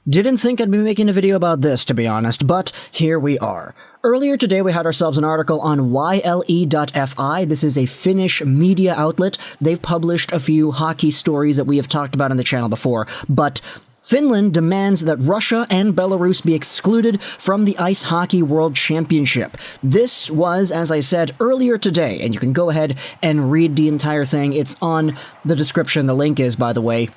Didn't think I'd be making a video about this, to be honest, but here we are. Earlier today, we had ourselves an article on yle.fi. This is a Finnish media outlet. They've published a few hockey stories that we have talked about on the channel before, but Finland demands that Russia and Belarus be excluded from the Ice Hockey World Championship. This was, as I said, earlier today, and you can go ahead and read the entire thing. It's on the description. The link is, by the way.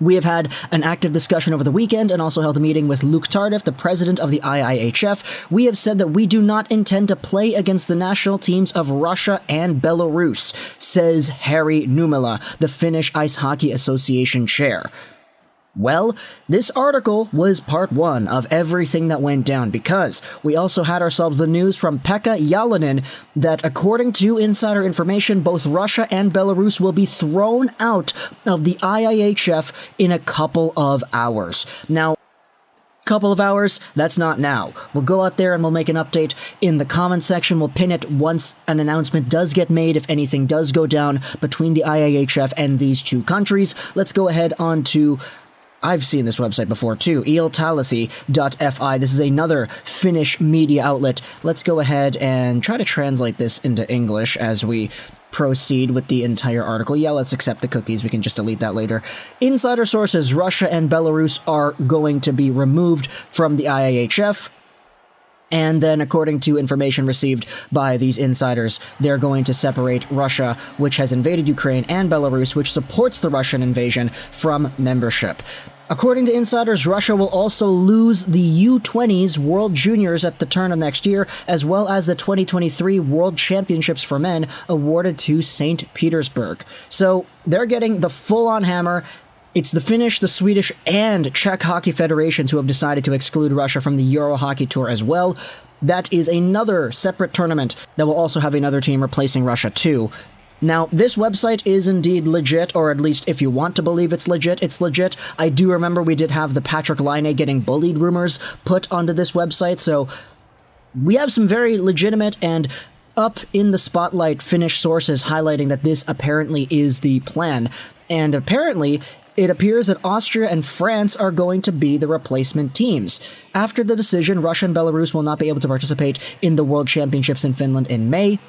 We have had an active discussion over the weekend and also held a meeting with Luke Tardif, the president of the IIHF. We have said that we do not intend to play against the national teams of Russia and Belarus, says Harry Numela, the Finnish Ice Hockey Association chair. Well, this article was part one of everything that went down, because we also had ourselves the news from Pekka Jalonen that, according to insider information, both Russia and Belarus will be thrown out of the IIHF in a couple of hours. Now, couple of hours, that's not now. We'll go out there and we'll make an update in the comment section. We'll pin it once an announcement does get made, if anything does go down between the IIHF and these two countries. Let's go ahead on to... I've seen this website before too, iltality.fi. This is another Finnish media outlet. Let's go ahead and try to translate this into English as we proceed with the entire article. Yeah, let's accept the cookies. We can just delete that later. Insider sources, Russia and Belarus are going to be removed from the IIHF. And then, according to information received by these insiders, they're going to separate Russia, which has invaded Ukraine, and Belarus, which supports the Russian invasion, from membership. According to insiders, Russia will also lose the U20s World Juniors at the turn of next year, as well as the 2023 World Championships for Men awarded to St. Petersburg. So they're getting the full-on hammer. It's the Finnish, the Swedish, and Czech hockey federations who have decided to exclude Russia from the Euro Hockey Tour as well. That is another separate tournament that will also have another team replacing Russia too. Now, this website is indeed legit, or at least if you want to believe it's legit, it's legit. I do remember we did have the Patrick Laine getting bullied rumors put onto this website, so we have some very legitimate and up in the spotlight Finnish sources highlighting that this apparently is the plan. And apparently, it appears that Austria and France are going to be the replacement teams. After the decision, Russia and Belarus will not be able to participate in the World Championships in Finland in May.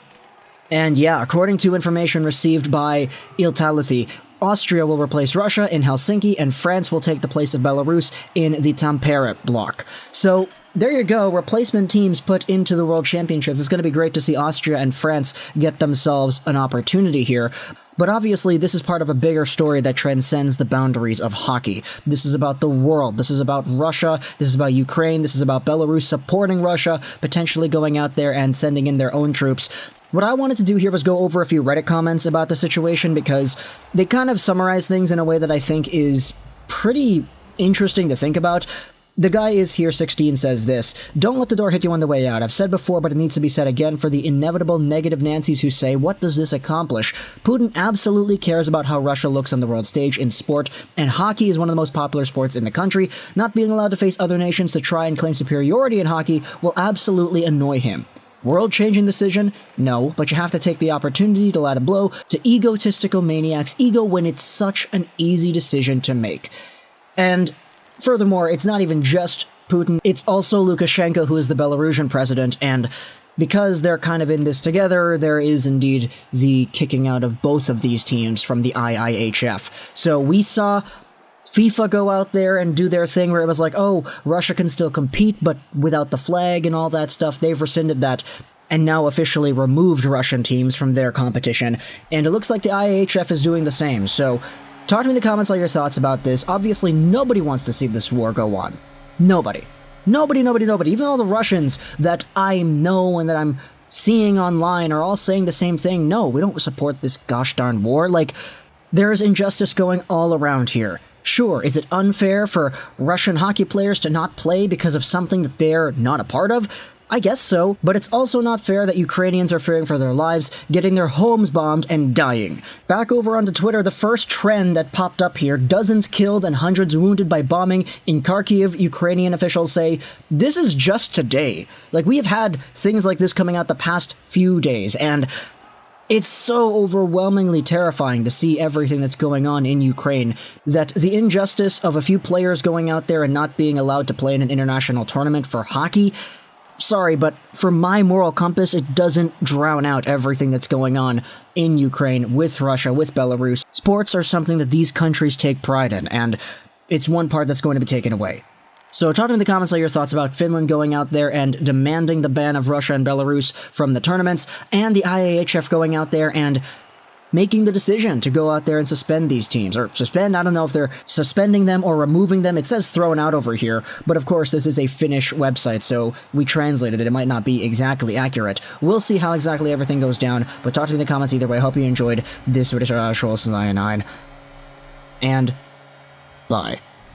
And yeah, according to information received by Iltality, Austria will replace Russia in Helsinki, and France will take the place of Belarus in the Tampere block. So there you go, replacement teams put into the World Championships. It's going to be great to see Austria and France get themselves an opportunity here. But obviously, this is part of a bigger story that transcends the boundaries of hockey. This is about the world. This is about Russia. This is about Ukraine. This is about Belarus supporting Russia, potentially going out there and sending in their own troops. What I wanted to do here was go over a few Reddit comments about the situation, because they kind of summarize things in a way that I think is pretty interesting to think about. The guy is here 16 says this: "Don't let the door hit you on the way out. I've said before, but it needs to be said again for the inevitable negative Nancys who say, what does this accomplish? Putin absolutely cares about how Russia looks on the world stage in sport, and hockey is one of the most popular sports in the country. Not being allowed to face other nations to try and claim superiority in hockey will absolutely annoy him. World-changing decision? No, but you have to take the opportunity to let a blow to egotistical maniacs' ego when it's such an easy decision to make." And furthermore, it's not even just Putin, it's also Lukashenko, who is the Belarusian president, and because they're kind of in this together, there is indeed the kicking out of both of these teams from the IIHF. So we saw FIFA go out there and do their thing where it was like, oh, Russia can still compete, but without the flag and all that stuff. They've rescinded that and now officially removed Russian teams from their competition. And it looks like the IIHF is doing the same. So talk to me in the comments all your thoughts about this. Obviously, nobody wants to see this war go on. Nobody. Nobody. Even all the Russians that I know and that I'm seeing online are all saying the same thing. No, we don't support this gosh darn war. Like, there's injustice going all around here. Sure, is it unfair for Russian hockey players to not play because of something that they're not a part of? I guess so, but it's also not fair that Ukrainians are fearing for their lives, getting their homes bombed, and dying. Back over onto Twitter, the first trend that popped up here, dozens killed and hundreds wounded by bombing in Kharkiv, Ukrainian officials say, this is just today. Like, we have had things like this coming out the past few days, and It's so overwhelmingly terrifying to see everything that's going on in Ukraine, that the injustice of a few players going out there and not being allowed to play in an international tournament for hockey, sorry, but for my moral compass, it doesn't drown out everything that's going on in Ukraine, with Russia, with Belarus. Sports are something that these countries take pride in, and it's one part that's going to be taken away. So talk to me in the comments all your thoughts about Finland going out there and demanding the ban of Russia and Belarus from the tournaments, and the IIHF going out there and making the decision to go out there and suspend these teams. Or suspend, I don't know if they're suspending them or removing them. It says thrown out over here, but of course this is a Finnish website, so we translated it. It might not be exactly accurate. We'll see how exactly everything goes down, but talk to me in the comments either way. I hope you enjoyed this video. And bye.